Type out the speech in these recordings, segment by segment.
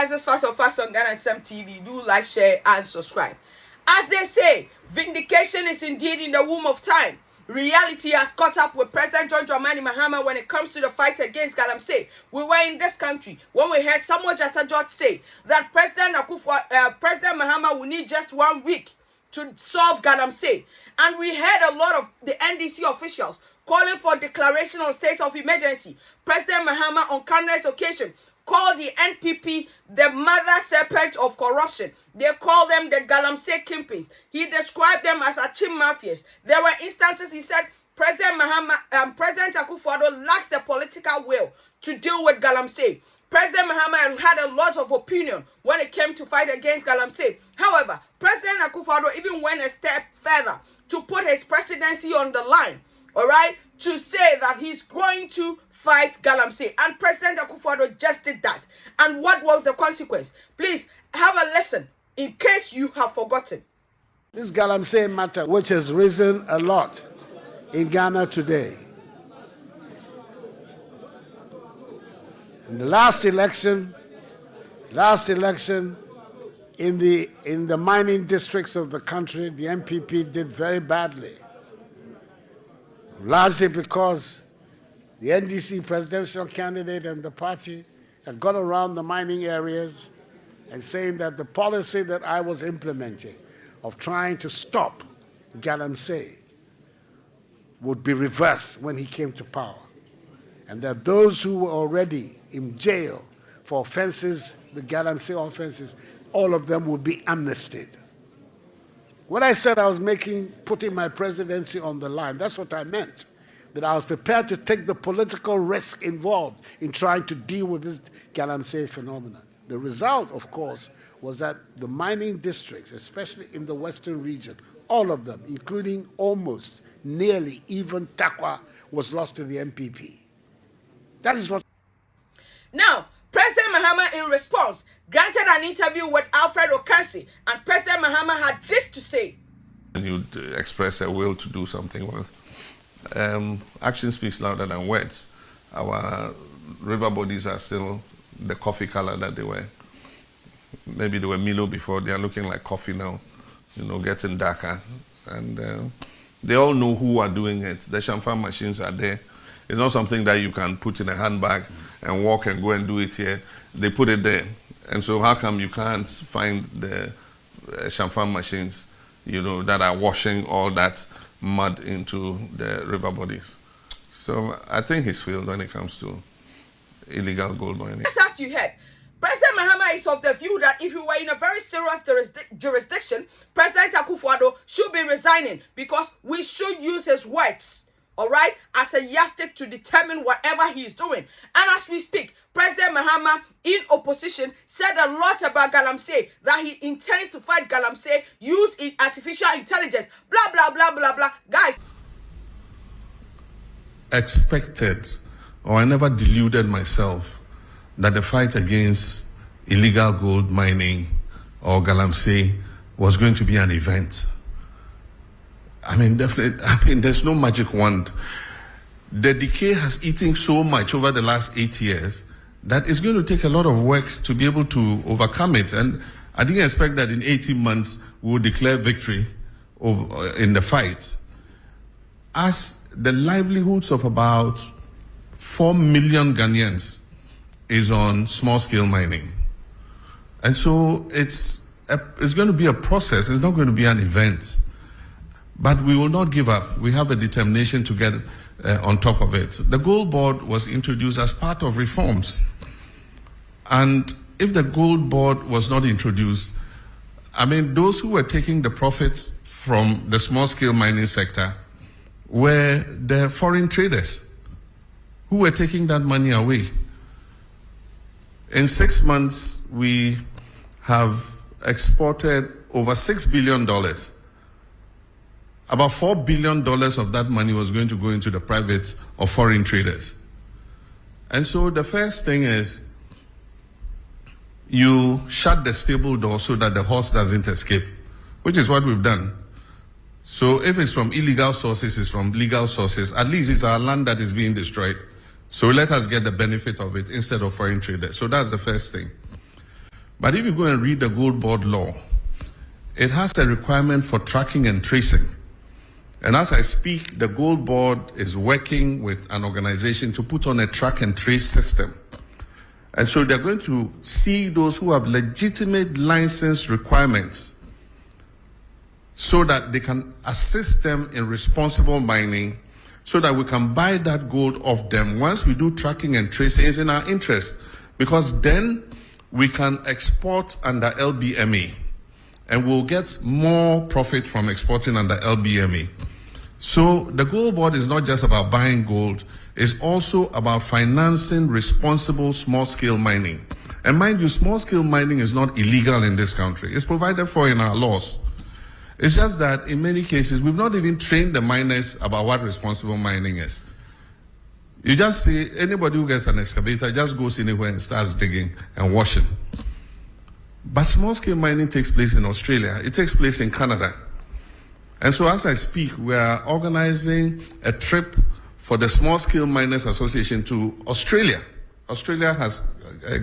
As fast or fast on Ghana SM TV, do like, share, and subscribe. As they say, vindication is indeed in the womb of time. Reality has caught up with President John Dramani Mahama when it comes to the fight against Galamsey. We were in this country when we heard Samuel Jatta George say that President Mahama will need just 1 week to solve Galamsey. And we heard a lot of the NDC officials calling for declaration of state of emergency. President Mahama on countless occasions called the NPP the mother serpent of corruption. They call them the Galamsey kingpins. He described them as Achim mafias. There were instances he said President Akufo-Addo lacks the political will to deal with Galamsey. President Mahama had a lot of opinion when it came to fight against Galamsey. However, President Akufo-Addo even went a step further to put his presidency on the line, all right, to say that he's going to fight Galamsey. And President Akufo-Addo just did that. And what was the consequence? Please have a listen in case you have forgotten. This Galamsey matter, which has risen a lot in Ghana today. In the last election in the mining districts of the country, the MPP did very badly. Largely because the NDC presidential candidate and the party had gone around the mining areas and saying that the policy that I was implementing of trying to stop Galamsey would be reversed when he came to power, and that those who were already in jail for offenses, the Galamsey offenses, all of them would be amnestied. When I said I was putting my presidency on the line, that's what I meant. That I was prepared to take the political risk involved in trying to deal with this Galamsey phenomenon. The result, of course, was that the mining districts, especially in the western region, all of them, including almost, nearly, even Takwa, was lost to the MPP. That is what... Now, President Mahama, in response, granted an interview with Alfred Okansi, and President Mahama had this to say. When you express a will to do something well, action speaks louder than words. Our river bodies are still the coffee color that they were. Maybe they were Milo before. They are looking like coffee now, you know, getting darker. And they all know who are doing it. The champagne machines are there. It's not something that you can put in a handbag and walk and go and do it here. They put it there. And so how come you can't find the champagne machines, you know, that are washing all that mud into the river bodies? So I think he's failed when it comes to illegal gold mining. As you heard, President Mahama is of the view that if you were in a very serious jurisdiction, President Akufo-Addo should be resigning, because we should use his words, all right, as a yardstick to determine whatever he is doing. And as we speak, President Mahama, in opposition, said a lot about Galamsey, that he intends to fight Galamsey, use artificial intelligence, blah, blah, blah, blah, blah. Guys. Expected, or I never deluded myself, that the fight against illegal gold mining or Galamsey was going to be an event. I mean, definitely, there's no magic wand. The decay has eaten so much over the last 8 years that it's going to take a lot of work to be able to overcome it. And I didn't expect that in 18 months we would declare victory in the fight. As the livelihoods of about 4 million Ghanaians is on small-scale mining. And so it's going to be a process. It's not going to be an event. But we will not give up. We have a determination to get on top of it. The Gold Board was introduced as part of reforms. And if the Gold Board was not introduced, I mean, those who were taking the profits from the small-scale mining sector were the foreign traders who were taking that money away. In 6 months, we have exported over $6 billion. About $4 billion of that money was going to go into the private or foreign traders. And so the first thing is you shut the stable door so that the horse doesn't escape, which is what we've done. So if it's from illegal sources, it's from legal sources. At least it's our land that is being destroyed. So let us get the benefit of it instead of foreign traders. So that's the first thing. But if you go and read the Gold Board law, it has a requirement for tracking and tracing. And as I speak, the Gold Board is working with an organization to put on a track and trace system. And so they're going to see those who have legitimate license requirements so that they can assist them in responsible mining, so that we can buy that gold off them. Once we do tracking and tracing, it's in our interest, because then we can export under LBMA, and we'll get more profit from exporting under LBMA. So the Gold Board is not just about buying gold, it's also about financing responsible small-scale mining. And mind you, small-scale mining is not illegal in this country. It's provided for in our laws. It's just that in many cases, we've not even trained the miners about what responsible mining is. You just see anybody who gets an excavator just goes anywhere and starts digging and washing. But small-scale mining takes place in Australia. It takes place in Canada. And so as I speak, we are organizing a trip for the Small Scale Miners Association to Australia. Australia has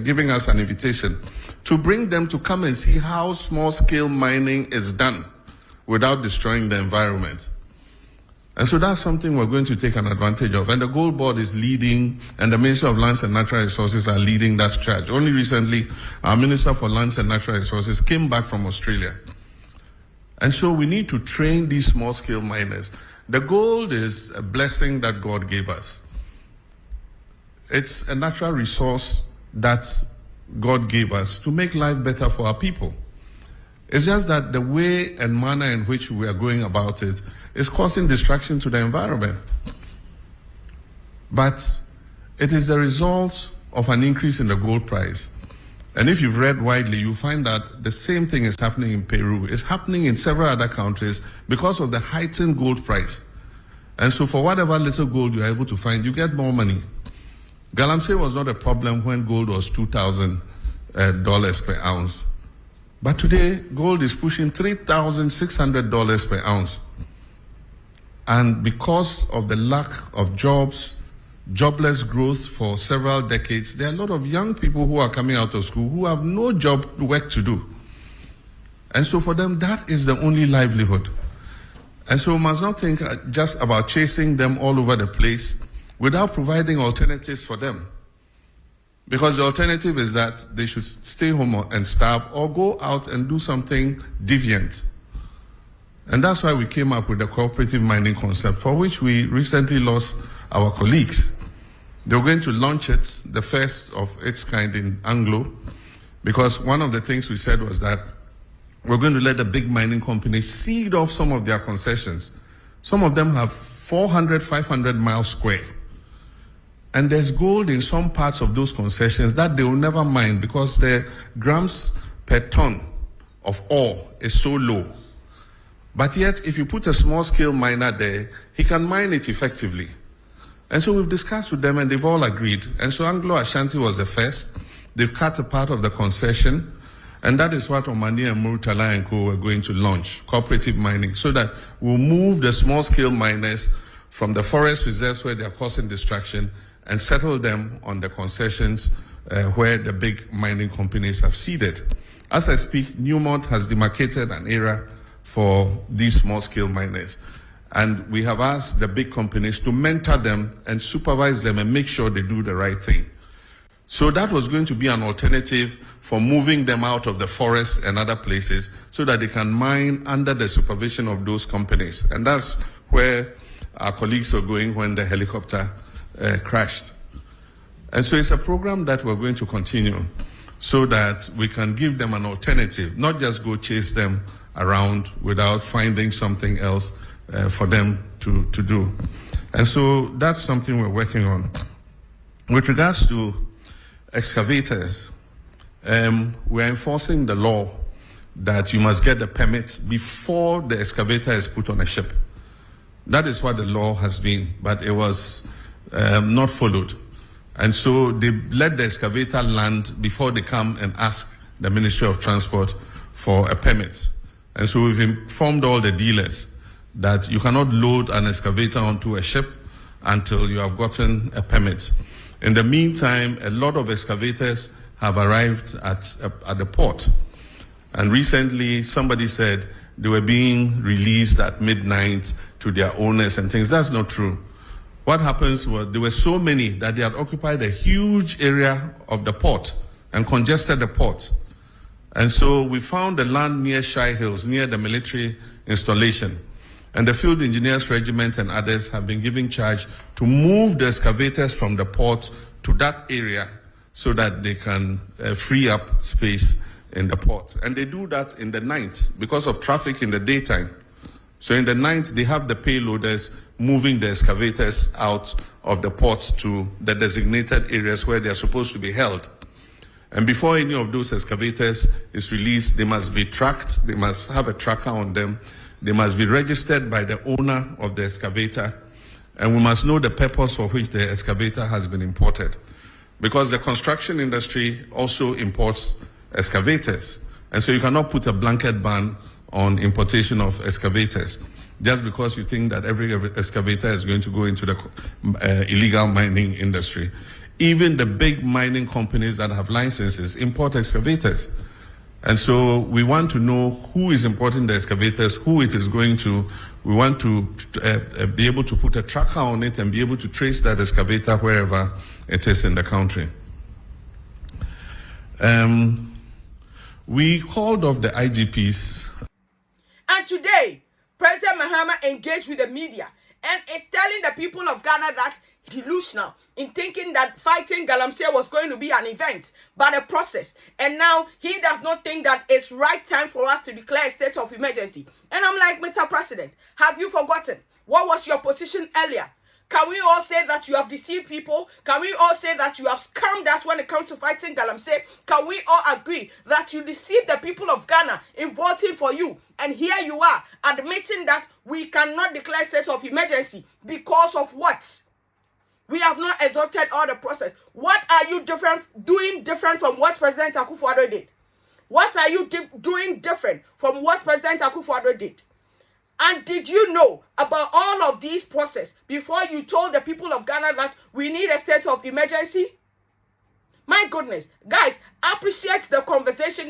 given us an invitation to bring them to come and see how small-scale mining is done without destroying the environment. And so that's something we're going to take an advantage of. And the Gold Board is leading, and the Ministry of Lands and Natural Resources are leading that charge. Only recently, our Minister for Lands and Natural Resources came back from Australia. And so we need to train these small-scale miners. The gold is a blessing that God gave us. It's a natural resource that God gave us to make life better for our people. It's just that the way and manner in which we are going about it is causing destruction to the environment. But it is the result of an increase in the gold price. And if you've read widely, you find that the same thing is happening in Peru. It's happening in several other countries because of the heightened gold price. And so for whatever little gold you're able to find, you get more money. Galamsey was not a problem when gold was $2,000 per ounce. But today, gold is pushing $3,600 per ounce. And because of the lack of jobs, jobless growth for several decades, there are a lot of young people who are coming out of school who have no job work to do. And so for them, that is the only livelihood. And so we must not think just about chasing them all over the place without providing alternatives for them. Because the alternative is that they should stay home and starve or go out and do something deviant. And that's why we came up with the cooperative mining concept, for which we recently lost our colleagues. They were going to launch it, the first of its kind in Anglo, because one of the things we said was that we're going to let the big mining companies seed off some of their concessions. Some of them have 400, 500 miles square. And there's gold in some parts of those concessions that they will never mine because the grams per ton of ore is so low. But yet, if you put a small-scale miner there, he can mine it effectively. And so we've discussed with them and they've all agreed. And so Anglo Ashanti was the first. They've cut a part of the concession. And that is what Omani and Murtala and Co. were going to launch, cooperative mining, so that we'll move the small-scale miners from the forest reserves where they're causing destruction and settle them on the concessions where the big mining companies have seeded. As I speak, Newmont has demarcated an area for these small-scale miners. And we have asked the big companies to mentor them and supervise them and make sure they do the right thing. So that was going to be an alternative for moving them out of the forest and other places so that they can mine under the supervision of those companies. And that's where our colleagues were going when the helicopter crashed. And so it's a program that we're going to continue so that we can give them an alternative, not just go chase them around without finding something else for them to do. And so that's something we're working on. With regards to excavators, we're enforcing the law that you must get the permit before the excavator is put on a ship. That is what the law has been, but it was not followed. And so they let the excavator land before they come and ask the Ministry of Transport for a permit. And so we've informed all the dealers that you cannot load an excavator onto a ship until you have gotten a permit. In the meantime, a lot of excavators have arrived at the port. And recently, somebody said they were being released at midnight to their owners and things. That's not true. What happens was there were so many that they had occupied a huge area of the port and congested the port. And so we found the land near Shai Hills, near the military installation. And the Field Engineers Regiment and others have been given charge to move the excavators from the port to that area so that they can free up space in the port. And they do that in the night because of traffic in the daytime. So in the night, they have the payloaders moving the excavators out of the port to the designated areas where they are supposed to be held. And before any of those excavators is released, they must be tracked. They must have a tracker on them. They must be registered by the owner of the excavator. And we must know the purpose for which the excavator has been imported. Because the construction industry also imports excavators. And so you cannot put a blanket ban on importation of excavators just because you think that every excavator is going to go into the illegal mining industry. Even the big mining companies that have licenses import excavators. And so we want to know who is importing the excavators, who it is going to. We want to be able to put a tracker on it and be able to trace that excavator wherever it is in the country. We called off the IGPs. And today, President Mahama engaged with the media and is telling the people of Ghana that delusional in thinking that fighting Galamsey was going to be an event, but a process. And now he does not think that it's right time for us to declare a state of emergency. And I'm like, Mr. President, have you forgotten? What was your position earlier? Can we all say that you have deceived people? Can we all say that you have scammed us when it comes to fighting Galamsey? Can we all agree that you deceived the people of Ghana in voting for you? And here you are admitting that we cannot declare state of emergency because of what? We have not exhausted all the process. What are you doing different from what President Akufo-Addo did? What are you doing different from what President Akufo-Addo did? And did you know about all of these process before you told the people of Ghana that we need a state of emergency? My goodness, guys, appreciate the conversation.